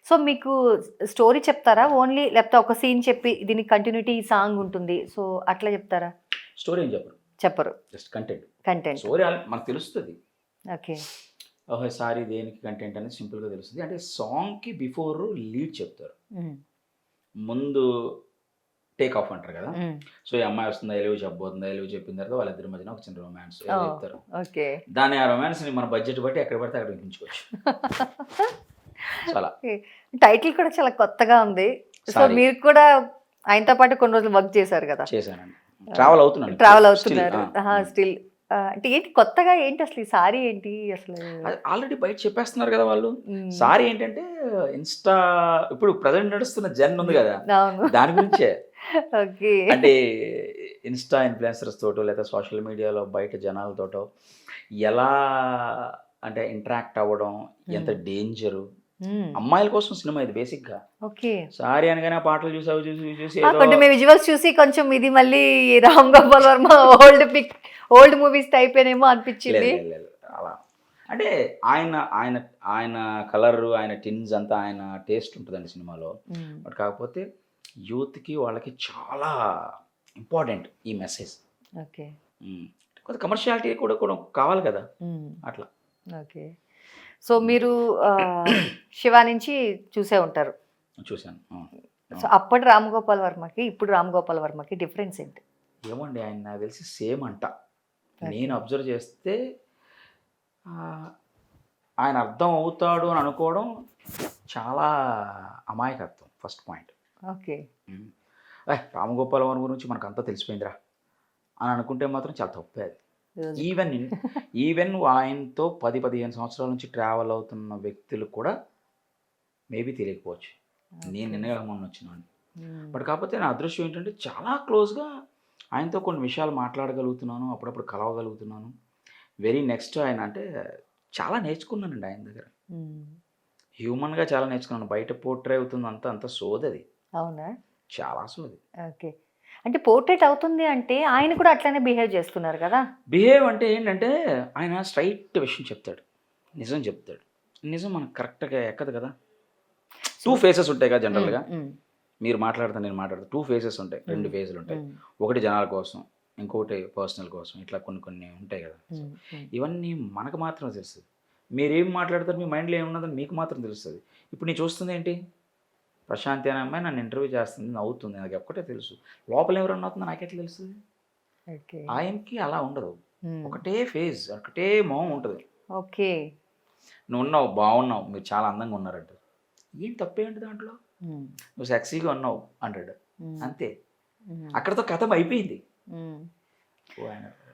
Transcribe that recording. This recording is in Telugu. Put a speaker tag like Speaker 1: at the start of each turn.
Speaker 1: సో, మీకు స్టోరీ చెప్తారా ఓన్లీ? లేకపోతే ఒక సీన్ చెప్పి దీనికి కంటిన్యూటీ ఈ సాంగ్ ఉంటుంది. సో, అట్లా చెప్తారా?
Speaker 2: స్టోరీ ఏం చెప్పరు.
Speaker 1: చెప్పరు.
Speaker 2: Just content.
Speaker 1: కంటెంట్.
Speaker 2: స్టోరీ మనకు తెలుస్తది.
Speaker 1: ఓకే.
Speaker 2: ఓహో! సారీ దేనికి కంటెంట్ అనేది సింపుల్‌గా తెలుస్తది. అంటే సాంగ్‌కి బిఫోర్ లీడ్ చెప్తారు.
Speaker 1: హ్మ్.
Speaker 2: ముందు టేక్ ఆఫ్ అంటారు కదా!
Speaker 1: హ్మ్.
Speaker 2: సో, ఈ అమ్మాయి వస్తుంది ఐ లవ్ యూ చెప్పబోతుంది. ఐ లవ్ యూ చెప్పిన తర్వాత వాళ్ళిద్దరి మధ్యన ఒక చిన్న రొమాన్స్ ఏదో
Speaker 1: ఓహ్!
Speaker 2: చెప్తారు.
Speaker 1: ఓకే.
Speaker 2: దాన్ని ఆ రొమాన్స్‌ని మన బడ్జెట్ బట్టి ఎక్కడ పడితే అక్కడ వినిపించుకోవచ్చు. సో, అలా.
Speaker 1: ఓకే. టైటిల్ కూడా చాలా కొత్తగా ఉంది. సో,
Speaker 2: సారీ
Speaker 1: మీరు కూడా ఆయనతో పాటు కొన్ని రోజులు వర్క్ చేశారు గదా!
Speaker 2: చేశానండి. ట్రావెల్ అవుతున్నాను ఇప్పుడు.
Speaker 1: Travel
Speaker 2: still.
Speaker 1: అవుతున్నారు. ఆహా!
Speaker 2: హ్మ్.
Speaker 1: స్టిల్ అంటే ఏంటి కొత్తగా ఏంటి అసలు ఈ సారీ ఏంటి అసలు?
Speaker 2: అది ఆల్రెడీ బయట చెప్పేస్తున్నారు కదా వాళ్ళు.
Speaker 1: హ్మ్.
Speaker 2: సారీ ఏంటంటే ఇన్‌స్టా ఇప్పుడు ప్రెజెంట్ నడుస్తున్న జెన్ ఉంది గదా!
Speaker 1: అవును.
Speaker 2: దాని గురించే.
Speaker 1: ఓకే.
Speaker 2: అంటే ఇన్‌స్టా ఇన్‌ఫ్లుయెన్సర్స్ తోటో లేదా సోషల్ మీడియాలో బయట జనాలతోటో ఎలా అంటే ఇంటరాక్ట్ అవ్వడం, ఎంత
Speaker 1: హ్మ్.
Speaker 2: డేంజరు.
Speaker 1: హ్మ్.
Speaker 2: అమ్మాయిల కోసం సినిమా ఇది బేసిక్‌గా.
Speaker 1: ఓకే.
Speaker 2: సారీ అనగానే ఆ పాటలు చూసి, అవి చూసి, ఇవి చూసి
Speaker 1: ఆ!
Speaker 2: ఏదో
Speaker 1: కొంచెం మీ విజువల్స్ చూసి కొంచెం ఇది మళ్ళీ 'రామ్ గోపాల్ వర్మ' ఓల్డ్ మూవీస్ టైపేనేమో
Speaker 2: లేదు,
Speaker 1: అనిపిచ్చింది.
Speaker 2: లేదు, లేదు. అలా అంటే ఆయన ఆయన ఆయన కలరు, ఆయన టిన్స్ అంతా ఆయన టేస్ట్ ఉంటదండి సినిమాలో.
Speaker 1: హ్మ్.
Speaker 2: బట్ కాకపోతే యూత్‌కి వాళ్ళకి చాలా ఇంపార్టెంట్ ఈ మెసేజ్.
Speaker 1: ఓకే.
Speaker 2: హ్మ్. కొంత కమర్షియాలిటీ కూడా కూడా కావాలి కదా!
Speaker 1: హ్మ్.
Speaker 2: అట్లా.
Speaker 1: ఓకే. సో,
Speaker 2: హ్మ్.
Speaker 1: మీరు 'శివ' నుంచి చూసే ఉంటారు.
Speaker 2: చూసాను. అవును.
Speaker 1: సో,
Speaker 2: అవును.
Speaker 1: అప్పటి 'రామ్ గోపాల్ వర్మకి' ఇప్పుడు 'రామ్ గోపాల్ వర్మకి' డిఫరెన్స్ ఏంటి?
Speaker 2: ఏమోండి ఆయన నాకు తెలిసి సేమ్ అంట. నేను
Speaker 1: ఓకే.
Speaker 2: అబ్జర్వ్ చేస్తే ఆహ్, ఆయన అర్థం అవుతాడు అని అనుకోవడం చాలా అమాయకత్వం ఫస్ట్ పాయింట్.
Speaker 1: ఓకే.
Speaker 2: హ్మ్. రామ్ గోపాల్ వర్మ గురించి మనకంతా తెలిసిపోయిందిరా అని అనుకుంటే మాత్రం చాలా తప్పే అది.
Speaker 1: రోజు.
Speaker 2: ఈవెన్ ఈవెన్ ఆయనతో 10, 15 సంవత్సరాల నుంచి ట్రావెల్ అవుతున్న వ్యక్తులు కూడా మేబీ తెలియకపోవచ్చు. నేను
Speaker 1: ఓకే.
Speaker 2: నిన్నే కాక మొన్న వచ్చినవాడిని.
Speaker 1: హ్మ్.
Speaker 2: బట్ కాకపోతే నా అదృష్టం ఏంటంటే చాలా క్లోజ్‌గా ఆయనతో కొన్ని విషయాలు మాట్లాడగలుగుతున్నాను. అప్పుడప్పుడు కలవగలుగుతున్నాను. వెరీ నెక్స్ట్ ఆయన అంటే చాలా నేర్చుకున్నానండి ఆయన దగ్గర.
Speaker 1: హ్మ్.
Speaker 2: హ్యూమన్‌గా చాలా నేర్చుకున్నాను. బయట పోర్ట్రే అవుతుందంతా అంతా సోదది.
Speaker 1: అవునా?
Speaker 2: చాలా సోది.
Speaker 1: ఓకే. అంటే పోర్ట్రేట్ అవుతుంది అంటే ఆయన కూడా అట్లనే బిహేవ్ చేస్తున్నారు గదా!
Speaker 2: బిహేవ్ అంటే ఏంటంటే ఆయన స్ట్రెయిట్ విషయం చెప్తాడు. నిజం చెప్తాడు. నిజం మనకు కరెక్ట్‌గా ఎక్కదు కదా!
Speaker 1: సో
Speaker 2: 2 ఫేసెస్ ఉంటాయి కదా
Speaker 1: హ్మ్.
Speaker 2: జనరల్‌గా.
Speaker 1: హ్మ్.
Speaker 2: మీరు మాట్లాడతా, నేను మాట్లాడతా. 2 ఫేసెస్ ఉంటాయి. 2
Speaker 1: హ్మ్.
Speaker 2: ఫేజులుంటాయి.
Speaker 1: హ్మ్.
Speaker 2: ఒకటి జనాల కోసం, ఇంకొకటి పర్సనల్ కోసం. ఇట్లా కొన్ని కొన్ని ఉంటాయి కదా! సో,
Speaker 1: హ్మ్. హ్మ్.
Speaker 2: ఇవన్నీ మనకు మాత్రమే తెలుస్తది. మీరేం మాట్లాడతారు, మీ మైండ్‌లో ఏమున్నదని మీకు మాత్రం తెలుస్తది. ఇప్పుడు నేను చూస్తుందేంటి? ప్రశాంతి అనే అమ్మాయి నన్ను ఇంటర్వ్యూ చేస్తుంది, నవ్వుతుంది. నాకొక్కటే తెలుసు. లోపల ఎవరైనా నవ్వుతుందో నాకెట్లా తెలుస్తది?
Speaker 1: ఓకే.
Speaker 2: ఆయనకి అలా ఉండదు.
Speaker 1: హ్మ్.
Speaker 2: ఒకటే ఫేజ్, ఒకటే మొహం ఉంటది.
Speaker 1: ఓకే.
Speaker 2: "నువ్వున్నావు, బాగున్నావు, మీరు చాలా అందంగా ఉన్నారంటారు." ఏం తప్పేంటి దాంట్లో?
Speaker 1: హ్మ్.
Speaker 2: "నువ్వు సెక్సీగా ఉన్నావు" అంటాడు.
Speaker 1: హ్మ్.
Speaker 2: అంతే.
Speaker 1: హ్మ్.
Speaker 2: అక్కడితో కథం అయిపోయింది.
Speaker 1: హ్మ్.
Speaker 2: ఓ ఆయన